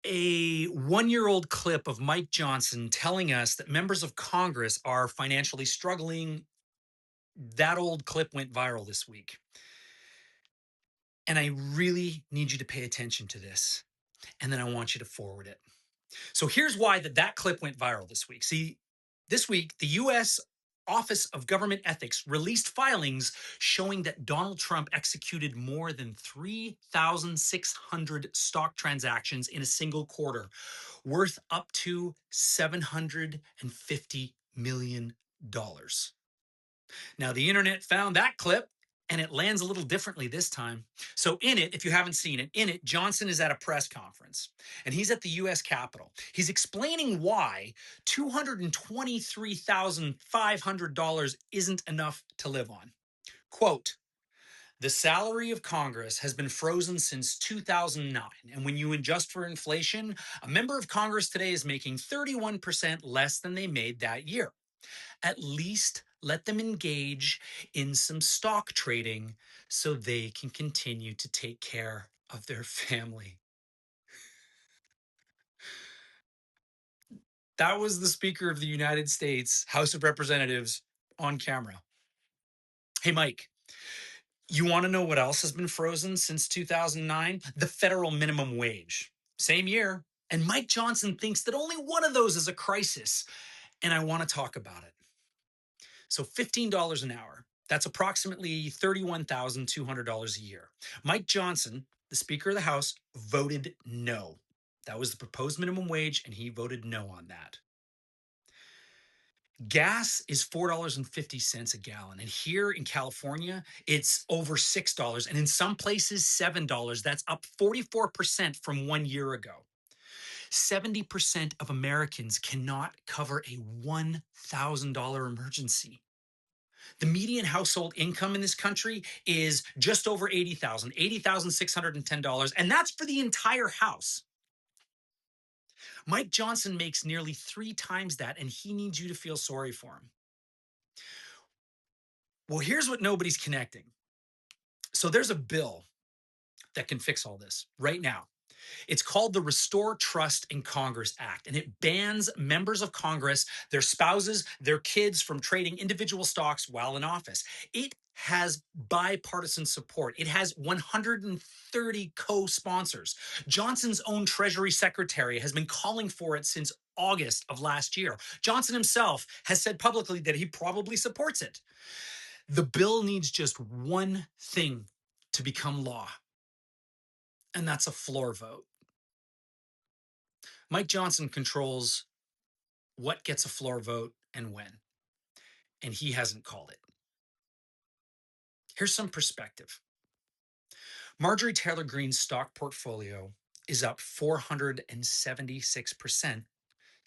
A 1-year-old clip of Mike Johnson telling us that members of Congress are financially struggling. That old clip went viral this week. And I really need you to pay attention to this. And then I want you to forward it. So here's why that clip went viral this week. See, this week, the US Office of Government Ethics released filings showing that Donald Trump executed more than 3,600 stock transactions in a single quarter, worth up to $750 million. Now, the internet found that clip and it lands a little differently this time. So, in it, if you haven't seen it, in it, Johnson is at a press conference and he's at the US Capitol. He's explaining why $223,500 isn't enough to live on. Quote, the salary of Congress has been frozen since 2009. And when you adjust for inflation, a member of Congress today is making 31% less than they made that year. At least let them engage in some stock trading so they can continue to take care of their family. That was the Speaker of the United States House of Representatives on camera. Hey, Mike, you want to know what else has been frozen since 2009? The federal minimum wage. Same year. And Mike Johnson thinks that only one of those is a crisis. And I want to talk about it. So $15 an hour. That's approximately $31,200 a year. Mike Johnson, the Speaker of the House, voted no. That was the proposed minimum wage, and he voted no on that. Gas is $4.50 a gallon. And here in California, it's over $6. And in some places, $7. That's up 44% from 1 year ago. 70% of Americans cannot cover a $1,000 emergency. The median household income in this country is just over $80,000, $80,610, and that's for the entire house. Mike Johnson makes nearly 3 times that, and he needs you to feel sorry for him. Well, here's what nobody's connecting. So there's a bill that can fix all this right now. It's called the Restore Trust in Congress Act, and it bans members of Congress, their spouses, their kids from trading individual stocks while in office. It has bipartisan support. It has 130 co-sponsors. Johnson's own Treasury Secretary has been calling for it since August of last year. Johnson himself has said publicly that he probably supports it. The bill needs just one thing to become law, and that's a floor vote. Mike Johnson controls what gets a floor vote and when, and he hasn't called it. Here's some perspective. Marjorie Taylor Greene's stock portfolio is up 476%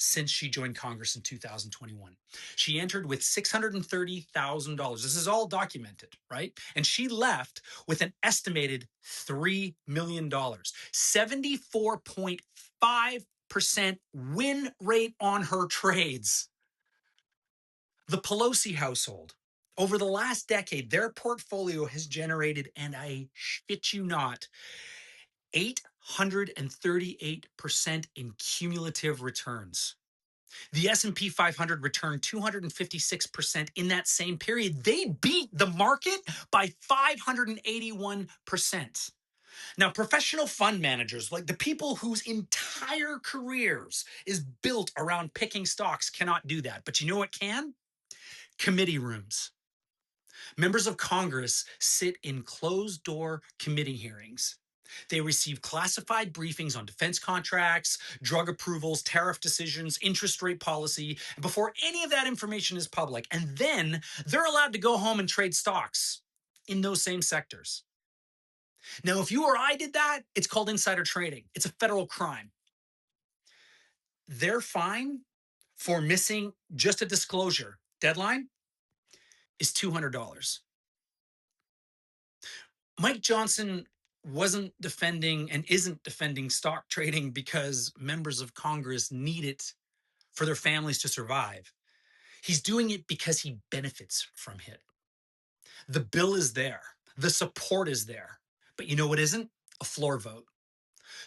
since she joined Congress in 2021. She entered with $630,000. This is all documented, right? And she left with an estimated $3 million, 74.5% win rate on her trades. The Pelosi household, over the last decade, their portfolio has generated, and I shit you not, 838% in cumulative returns. The S&P 500 returned 256% in that same period. They beat the market by 581%. Now, professional fund managers, like the people whose entire careers is built around picking stocks, cannot do that. But you know what can? Committee rooms. Members of Congress sit in closed door committee hearings. They receive classified briefings on defense contracts, drug approvals, tariff decisions, interest rate policy, before any of that information is public. And then they're allowed to go home and trade stocks in those same sectors. Now, if you or I did that, it's called insider trading. It's a federal crime. Their fine for missing just a disclosure deadline is $200. Mike Johnson wasn't defending and isn't defending stock trading because members of Congress need it for their families to survive. He's doing it because he benefits from it. The bill is there, the support is there. But you know what isn't? A floor vote.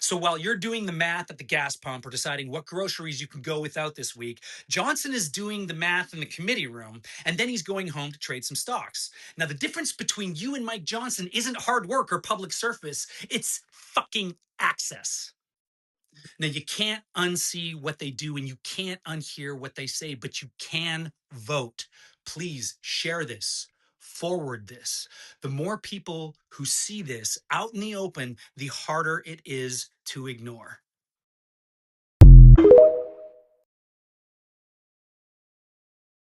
So while you're doing the math at the gas pump or deciding what groceries you can go without this week, Johnson is doing the math in the committee room, and then he's going home to trade some stocks. Now, the difference between you and Mike Johnson isn't hard work or public service, it's fucking access. Now, you can't unsee what they do and you can't unhear what they say, but you can vote. Please share this, forward this. The more people who see this out in the open, the harder it is to ignore.